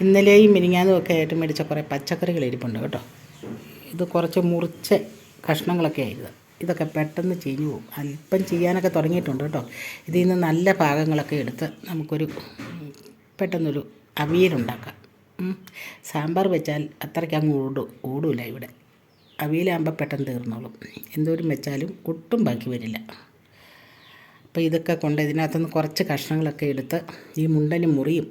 ഇന്നലെയും മിനിങ്ങാന്നും ഒക്കെ ആയിട്ട് മേടിച്ച കുറേ പച്ചക്കറികൾ ഇരിപ്പുണ്ട് കേട്ടോ. ഇത് കുറച്ച് മുറിച്ച കഷ്ണങ്ങളൊക്കെ ആയിരുന്നു. ഇതൊക്കെ പെട്ടെന്ന് ചീഞ്ഞു പോകും. അല്പം ചെയ്യാനൊക്കെ തുടങ്ങിയിട്ടുണ്ട് കേട്ടോ. ഇതിൽ നിന്ന് നല്ല ഭാഗങ്ങളൊക്കെ എടുത്ത് നമുക്കൊരു പെട്ടെന്നൊരു അവിയലുണ്ടാക്കാം. സാമ്പാർ വെച്ചാൽ അത്രയ്ക്ക് അങ്ങ് ഓടില്ല ഇവിടെ. അവിയലാകുമ്പോൾ പെട്ടെന്ന് തീർന്നോളും. എന്തോരം വെച്ചാലും ഒട്ടും ബാക്കി വരില്ല. അപ്പോൾ ഇതൊക്കെ കൊണ്ട് ഇതിനകത്തുനിന്ന് കുറച്ച് കഷ്ണങ്ങളൊക്കെ എടുത്ത് ഈ മുണ്ടനും മുറിയും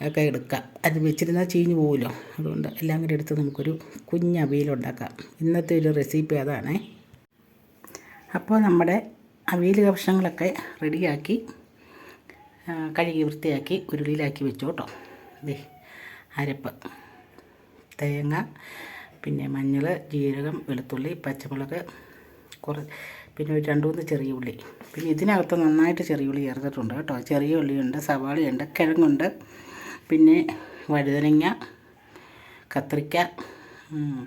ഒക്കെ എടുക്കാം. അത് വെച്ചിരുന്നാൽ ചീഞ്ഞു പോകുമല്ലോ. അതുകൊണ്ട് എല്ലാം കൂടി എടുത്ത് നമുക്കൊരു കുഞ്ഞ് അവിയലുണ്ടാക്കാം. ഇന്നത്തെ ഒരു റെസിപ്പി അതാണേ. അപ്പോൾ നമ്മുടെ അവിയൽ കഷ്ണങ്ങളൊക്കെ റെഡിയാക്കി കഴുകി വൃത്തിയാക്കി ഉരുളിയിലാക്കി വെച്ചു കേട്ടോ. ദേ അരപ്പ്, തേങ്ങ, പിന്നെ മഞ്ഞൾ, ജീരകം, വെളുത്തുള്ളി, പച്ചമുളക്, പിന്നെ ഒരു 2-3 ചെറിയ ഉള്ളി. പിന്നെ ഇതിനകത്ത് നന്നായിട്ട് ചെറിയ ഉള്ളി ചേർത്തിട്ടുണ്ട് കേട്ടോ. ചെറിയ ഉള്ളിയുണ്ട്, സവാളയുണ്ട്, കിഴങ്ങുണ്ട്, പിന്നെ വഴുതനങ്ങ, കത്രിക്ക,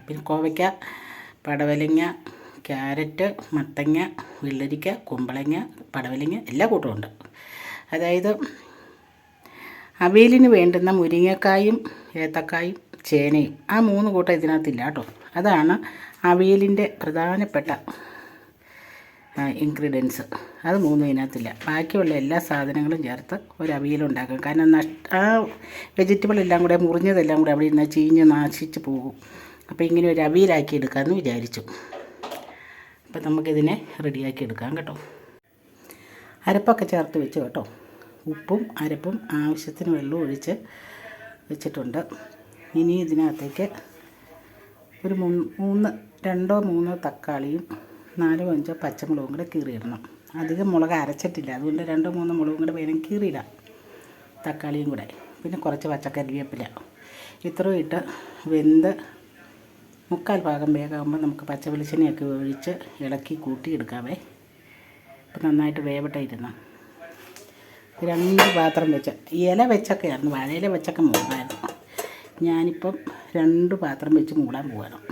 പിന്നെ കോവയ്ക്ക, പടവലങ്ങ, ക്യാരറ്റ്, മത്തങ്ങ, വെള്ളരിക്ക, കുമ്പളങ്ങ, പടവലങ്ങ എല്ലാ കൂട്ടമുണ്ട്. അതായത് അവിയലിന് വേണ്ടുന്ന മുരിങ്ങക്കായും ഏത്തക്കായും ചേനയും ആ 3 കൂട്ടം ഇതിനകത്തില്ല കേട്ടോ. അതാണ് അവിയലിൻ്റെ പ്രധാനപ്പെട്ട ഇൻഗ്രീഡിയൻസ്. അത് 3 ഇതിനകത്തില്ല. ബാക്കിയുള്ള എല്ലാ സാധനങ്ങളും ചേർത്ത് ഒരു അവിയലുണ്ടാക്കും. കാരണം ആ വെജിറ്റബിൾ എല്ലാം കൂടെ മുറിഞ്ഞതെല്ലാം കൂടെ അവിടെ ഇരുന്ന് ചീഞ്ഞ് നാശിച്ച് പോകും. അപ്പോൾ ഇങ്ങനെ ഒരു അവിയലാക്കി എടുക്കാമെന്ന് വിചാരിച്ചു. അപ്പോൾ നമുക്കിതിനെ റെഡിയാക്കി എടുക്കാം കേട്ടോ. അരപ്പൊക്കെ ചേർത്ത് വെച്ച് കേട്ടോ. ഉപ്പും അരപ്പും ആവശ്യത്തിന് വെള്ളം ഒഴിച്ച് വെച്ചിട്ടുണ്ട്. ഇനി ഇതിനകത്തേക്ക് ഒരു 2-3 തക്കാളിയും 4-5 പച്ചമുളകും കൂടെ കീറിയിടണം. അധികം മുളക് അരച്ചിട്ടില്ല, അതുകൊണ്ട് 2-3 മുളകും കൂടെ വേണം കീറിയിടാം. തക്കാളിയും കൂടെ, പിന്നെ കുറച്ച് പച്ചക്കറിവേപ്പില, ഇത്രയും ഇട്ട് വെന്ത് 3/4 ഭാഗം വേഗമാകുമ്പോൾ നമുക്ക് പച്ച വെളിച്ചെണ്ണയൊക്കെ ഒഴിച്ച് ഇളക്കി കൂട്ടിയെടുക്കാവേ. അപ്പോൾ നന്നായിട്ട് വേവട്ടെ ഇരുന്ന്. 2 പാത്രം വെച്ച് ഇല വെച്ചൊക്കെയായിരുന്നു, വാഴയില വെച്ചൊക്കെ മൂടായിരുന്നു. ഞാനിപ്പം 2 പാത്രം വെച്ച് മൂടാൻ പോകണം.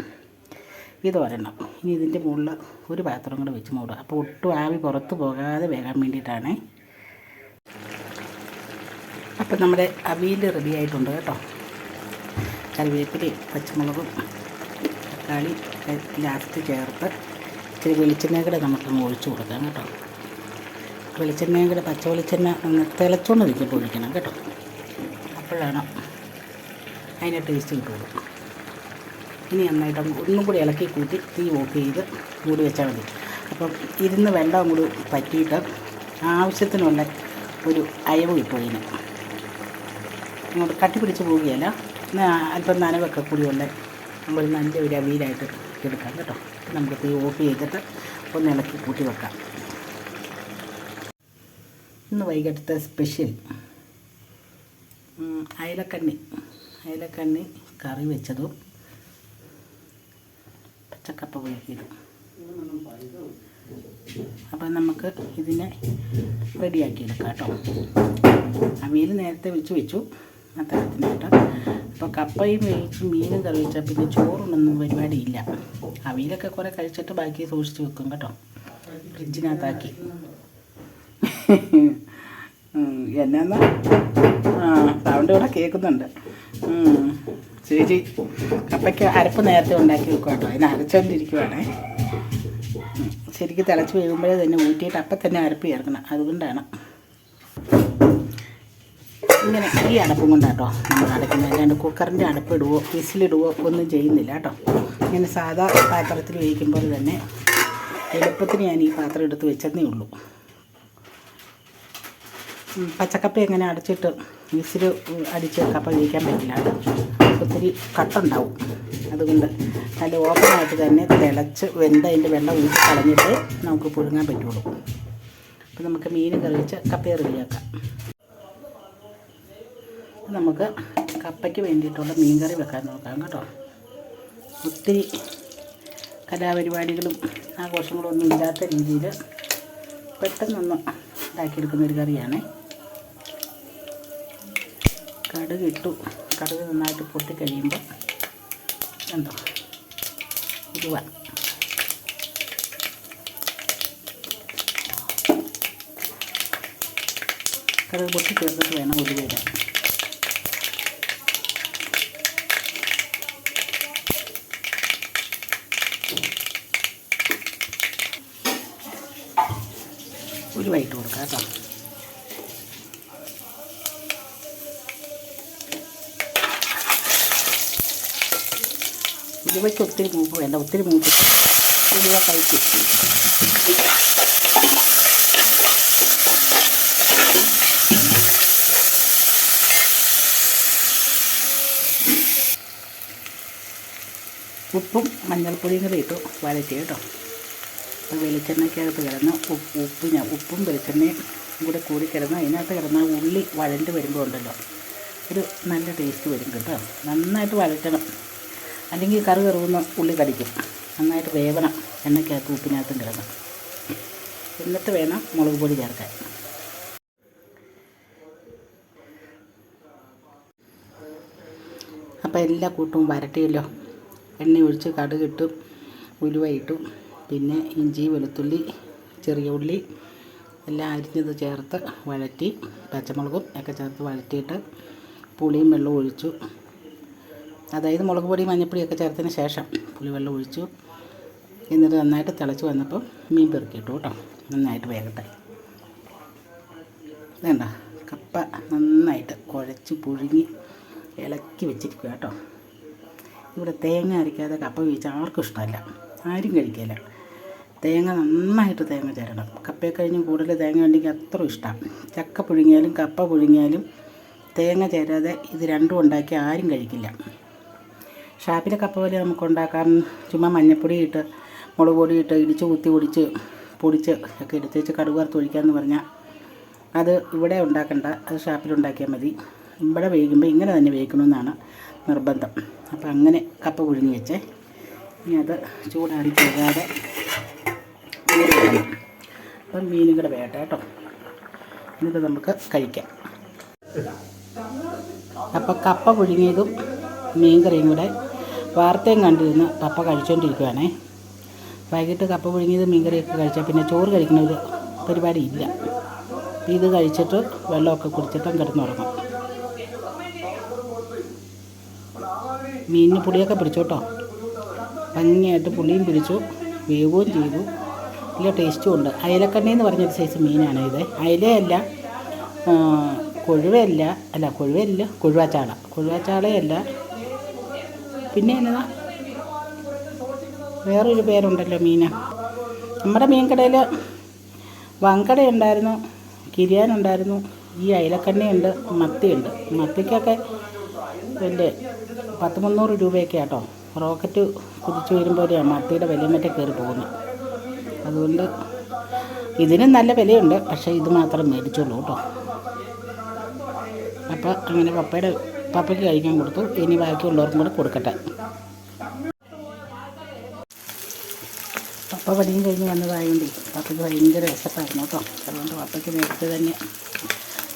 ഇത് ഒരെണ്ണം. ഇനി ഇതിൻ്റെ മുകളിൽ ഒരു പാത്രം കൂടെ വെച്ച് മൂടുക. അപ്പോൾ ഒട്ടും ആവി പുറത്ത് പോകാതെ വേകാൻ വേണ്ടിയിട്ടാണ്. അപ്പം നമ്മുടെ അവിയൽ റെഡി ആയിട്ടുണ്ട് കേട്ടോ. കറിവേപ്പിലയും പച്ചമുളകും തക്കാളി ലാസ്റ്റ് ചേർത്ത് ഇച്ചിരി വെളിച്ചെണ്ണയും കൂടെ നമുക്ക് ഒഴിച്ച് കൊടുക്കാം കേട്ടോ. വെളിച്ചെണ്ണയും കൂടെ പച്ച വെളിച്ചെണ്ണ തിളച്ചുകൊണ്ട് നിൽക്കുമ്പോൾ ഒഴിക്കണം കേട്ടോ. അപ്പോഴാണ് അതിൻ്റെ ടേസ്റ്റ് കിട്ടുള്ളൂ. ഇനി നന്നായിട്ട് ഒന്നും കൂടി ഇളക്കി കൂട്ടി തീ ഓഫ് ചെയ്ത് മൂടി വെച്ചാൽ മതി. അപ്പം ഇരുന്ന് വെള്ളം കൂടി പറ്റിയിട്ട് ആവശ്യത്തിനുള്ള ഒരു അയവ് കിട്ടും. ഇതിന് അങ്ങോട്ട് കട്ടി പിടിച്ച് പോവുകയല്ല, അല്പം നനവൊക്കെ കൂടിയുള്ള നമ്മൾ നല്ല ഒരു അവിയലായിട്ട് എടുക്കാം കേട്ടോ. നമുക്ക് തീ ഓഫ് ചെയ്തിട്ട് ഒന്ന് ഇളക്കി കൂട്ടി വെക്കാം. ഇന്ന് വൈകിട്ടത്തെ സ്പെഷ്യൽ അയലക്കണ്ണി കറി വെച്ചതും പച്ചക്കപ്പ പുഴുക്കിയതും. അപ്പം നമുക്ക് ഇതിനെ റെഡിയാക്കി എടുക്കാം കേട്ടോ. അവിയൽ നേരത്തെ വെച്ചു അത്താഴത്തിനായിട്ട്. അപ്പോൾ കപ്പയും വേവിച്ച് മീനും കറി വെച്ചാൽ പിന്നെ ചോറുണ്ടൊന്നും പരിപാടിയില്ല. അവിയലൊക്കെ കുറേ കഴിച്ചിട്ട് ബാക്കി സൂക്ഷിച്ച് വെക്കും കേട്ടോ, ഫ്രിഡ്ജിനകത്താക്കി. എന്നാ സൗണ്ട് ഇവിടെ കേൾക്കുന്നുണ്ട്. ചേച്ചി കപ്പയ്ക്ക് അരപ്പ് നേരത്തെ ഉണ്ടാക്കി വെക്കും കേട്ടോ. അതിന് അരച്ചുകൊണ്ടിരിക്കുവാണേ. ശരിക്കും തിളച്ച് വേകുമ്പോഴേ തന്നെ ഊറ്റിയിട്ട് അപ്പം തന്നെ അരപ്പ് ചേർക്കണം. അതുകൊണ്ടാണ് ഇങ്ങനെ ഈ അടപ്പും കൊണ്ടാട്ടോ നമ്മൾ അടയ്ക്കുന്നത്. അല്ലാണ്ട് കുക്കറിൻ്റെ അടപ്പ് ഇടുവോ വിസിലിടുവോ ഒന്നും ചെയ്യുന്നില്ല കേട്ടോ. ഇങ്ങനെ സാധാ പാത്രത്തിൽ വേവിക്കുമ്പോൾ തന്നെ എളുപ്പത്തിന് ഞാൻ ഈ പാത്രം എടുത്ത് വെച്ചതേ ഉള്ളൂ. പച്ചക്കപ്പ എങ്ങനെ അടച്ചിട്ട് വിസിൽ അടിച്ച് കപ്പ വേവിക്കാൻ പറ്റില്ല കേട്ടോ. ഒത്തിരി കട്ടുണ്ടാവും. അതുകൊണ്ട് നല്ല ഓപ്പണായിട്ട് തന്നെ തിളച്ച് വെന്ത് അതിൻ്റെ വെള്ളം ഊറ്റി കളഞ്ഞിട്ട് നമുക്ക് പുഴുങ്ങാൻ പറ്റുള്ളൂ. അപ്പോൾ നമുക്ക് മീൻ കറി വെച്ച് കപ്പയെ റെഡിയാക്കാം. നമുക്ക് കപ്പയ്ക്ക് വേണ്ടിയിട്ടുള്ള മീൻ കറി വെക്കാൻ നോക്കാം കേട്ടോ. ഒത്തിരി കലാപരിപാടികളും ആഘോഷങ്ങളും ഒന്നും ഇല്ലാത്ത രീതിയിൽ പെട്ടെന്നൊന്ന് ഉണ്ടാക്കിയെടുക്കുന്നൊരു കറിയാണ്. കടുക് നന്നായിട്ട് പൊട്ടിക്കഴിയുമ്പോൾ എന്തോ ഉലുവ, കടുക് പൊട്ടി ചേർത്തിട്ട് വേണം ഉലുവ ഇടാൻ. ഉലുവയിട്ട് കൊടുക്കാം കേട്ടോ. ഉലുവയ്ക്ക് ഒത്തിരി മൂപ്പ് വേണ്ട, ഒത്തിരി മൂപ്പിച്ച് ഉലുവ കഴിക്കും. ഉപ്പും മഞ്ഞൾപ്പൊടിയും കൂടി ഇട്ടു വഴറ്റി കേട്ടോ. അപ്പോൾ വെളിച്ചെണ്ണയ്ക്കകത്ത് കിടന്ന് ഉപ്പും വെളിച്ചെണ്ണയും കൂടെ കൂടി കിടന്ന് അതിനകത്ത് കിടന്ന ഉള്ളി വഴണ്ട് വരുമ്പോൾ ഉണ്ടല്ലോ ഒരു നല്ല ടേസ്റ്റ് വരും കേട്ടോ. നന്നായിട്ട് വഴറ്റണം, അല്ലെങ്കിൽ കറി കറുകുന്ന ഉള്ളി കടിക്കും. നന്നായിട്ട് വേവണം എണ്ണയ്ക്കകത്ത് ഉപ്പിനകത്തും കിടന്ന്. എന്നിട്ട് വേണം മുളക് പൊടി ചേർക്കാൻ. അപ്പോൾ എല്ലാ കൂട്ടും വരട്ടിയല്ലോ. എണ്ണ ഒഴിച്ച് കടുകിട്ടും ഉലുവ ഇട്ടും പിന്നെ ഇഞ്ചി വെളുത്തുള്ളി ചെറിയ ഉള്ളി എല്ലാം അരിഞ്ഞത് ചേർത്ത് വഴറ്റി പച്ചമുളകും ഒക്കെ ചേർത്ത് വഴറ്റിയിട്ട് പുളിയും വെള്ളവും ഒഴിച്ചു. അതായത് മുളക് പൊടി മഞ്ഞൾപ്പൊടിയൊക്കെ ചേർത്തതിന് ശേഷം പുളിവെള്ളം ഒഴിച്ചു. എന്നിട്ട് നന്നായിട്ട് തിളച്ച് വന്നപ്പോൾ മീൻ പെറുക്കിയിട്ടു കേട്ടോ. നന്നായിട്ട് വേകട്ടെ. വേണ്ട കപ്പ നന്നായിട്ട് കുഴച്ച് പുഴുങ്ങി ഇളക്കി വെച്ചിരിക്കുക കേട്ടോ. ഇവിടെ തേങ്ങ അരയ്ക്കാതെ കപ്പ വേവിച്ചാൽ ആർക്കും ഇഷ്ടമല്ല, ആരും കഴിക്കില്ല. തേങ്ങ നന്നായിട്ട് തേങ്ങ ചേരണം. കപ്പയെ കഴിഞ്ഞ് കൂടുതൽ തേങ്ങ ഉണ്ടെങ്കിൽ അത്ര ഇഷ്ടമാണ്. ചക്ക പുഴുങ്ങിയാലും കപ്പ പുഴുങ്ങിയാലും തേങ്ങ ചേരാതെ ഇത് രണ്ടും ഉണ്ടാക്കി ആരും കഴിക്കില്ല. ഷാപ്പിലെ കപ്പ പോലെ നമുക്ക് ഉണ്ടാക്കാൻ ചുമ്മാ മഞ്ഞൾപ്പൊടി ഇട്ട് മുളക് പൊടി ഇട്ട് ഇടിച്ച് കുത്തി പൊടിച്ച് ഒക്കെ എടുത്ത് വെച്ച് കടുക് വറുത്ത് ഒഴിക്കാമെന്ന് പറഞ്ഞാൽ അത് ഇവിടെ ഉണ്ടാക്കണ്ട, അത് ഷാപ്പിലുണ്ടാക്കിയാൽ മതി. ഇവിടെ വേവിക്കുമ്പോൾ ഇങ്ങനെ തന്നെ വേവിക്കണമെന്നാണ് നിർബന്ധം. അപ്പോൾ അങ്ങനെ കപ്പ പുഴുങ്ങി വെച്ചേ. ഇനി അത് ചൂടാറി പോകാതെ അപ്പം മീനും കൂടെ വേട്ട കേട്ടോ. എന്നിട്ട് നമുക്ക് കഴിക്കാം. അപ്പം കപ്പ പുഴുങ്ങിയതും മീൻ കറിയും കൂടെ വാർത്തയും കണ്ടിരുന്ന് പപ്പ കഴിച്ചുകൊണ്ടിരിക്കുവാണേ. വൈകിട്ട് കപ്പ പുഴുങ്ങിയത് മീൻ കറിയൊക്കെ കഴിച്ചാൽ പിന്നെ ചോറ് കഴിക്കുന്ന ഒരു പരിപാടി ഇല്ല. ഇത് കഴിച്ചിട്ട് വെള്ളമൊക്കെ കുടിച്ചിട്ടും കിടന്നുറങ്ങും. മീനിന് പുളിയൊക്കെ പിടിച്ചു കേട്ടോ. ഭംഗിയായിട്ട് പുളിയും പിടിച്ചു, വേവുകയും ചെയ്തു. നല്ല ടേസ്റ്റും ഉണ്ട്. അയലക്കണ്ണി എന്ന് പറഞ്ഞൊരു സൈസ് മീനാണ് ഇത്. അയലയല്ല, കൊഴുവാച്ചാളയല്ല. പിന്നെ എന്നതാ വേറൊരു പേരുണ്ടല്ലോ മീന്. നമ്മുടെ മീൻ കടയിൽ വങ്കടയുണ്ടായിരുന്നു, കിരിയാനുണ്ടായിരുന്നു, ഈ അയലക്കണ്ണിയുണ്ട്, മത്തിയുണ്ട്. മത്തിക്കൊക്കെ വലിയ 100-300 രൂപയൊക്കെ കേട്ടോ. റോക്കറ്റ് കുതിച്ച് വരുമ്പോഴാണ് മത്തിയുടെ വില മറ്റേ കയറി പോകുന്നത്. അതുകൊണ്ട് ഇതിനും നല്ല വിലയുണ്ട്, പക്ഷേ ഇത് മാത്രം മേടിച്ചോളൂ കേട്ടോ. അപ്പോൾ അങ്ങനെ പപ്പയ്ക്ക് കഴിക്കാൻ കൊടുത്തു. ഇനി ബാക്കിയുള്ളവർക്കും കൂടെ കൊടുക്കട്ടെ. പപ്പ പണിയും കഴിഞ്ഞ് വന്നതായതുകൊണ്ട് പപ്പയ്ക്ക് ഭയങ്കര വിശപ്പായിരുന്നു കേട്ടോ. അതുകൊണ്ട് പപ്പയ്ക്ക് നേരത്തെ തന്നെ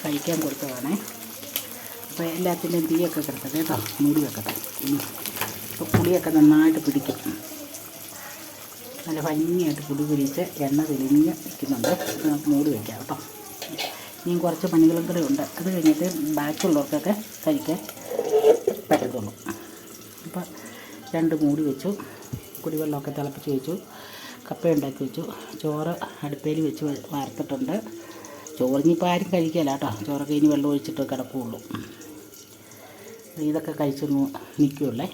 കഴിക്കാൻ കൊടുത്തതാണേ. അപ്പോൾ എല്ലാത്തിൻ്റെയും തീയൊക്കെ കിടക്കട്ടെ കേട്ടോ, മൂടി വെക്കട്ടെ. ഇപ്പോൾ പുളിയൊക്കെ നന്നായിട്ട് പിടിക്കും. നല്ല ഭംഗിയായിട്ട് പുളി പിടിച്ച് എണ്ണ തെളിഞ്ഞ് നിൽക്കുന്നുണ്ട്. നമുക്ക് മൂടി വയ്ക്കാം കേട്ടോ. ഇനിയും കുറച്ച് പണികളും കൂടെ ഉണ്ട്. അത് കഴിഞ്ഞിട്ട് ബാക്കിയുള്ളവർക്കൊക്കെ കഴിക്കാൻ പറ്റത്തുള്ളൂ. അപ്പോൾ 2 മൂടി വെച്ചു. കുടിവെള്ളമൊക്കെ തിളപ്പിച്ച് വെച്ചു. കപ്പ ഉണ്ടാക്കി വെച്ചു. ചോറ് അടുപ്പയിൽ വെച്ച് വാർത്തിട്ടുണ്ട്. ചോറിനിപ്പോൾ ആരും കഴിക്കില്ല കേട്ടോ. ചോറൊക്കെ ഇനി വെള്ളം ഒഴിച്ചിട്ട് കിടക്കുകയുള്ളൂ. ഇതൊക്കെ കഴിച്ചൊന്ന് നിൽക്കുകയുള്ളേ.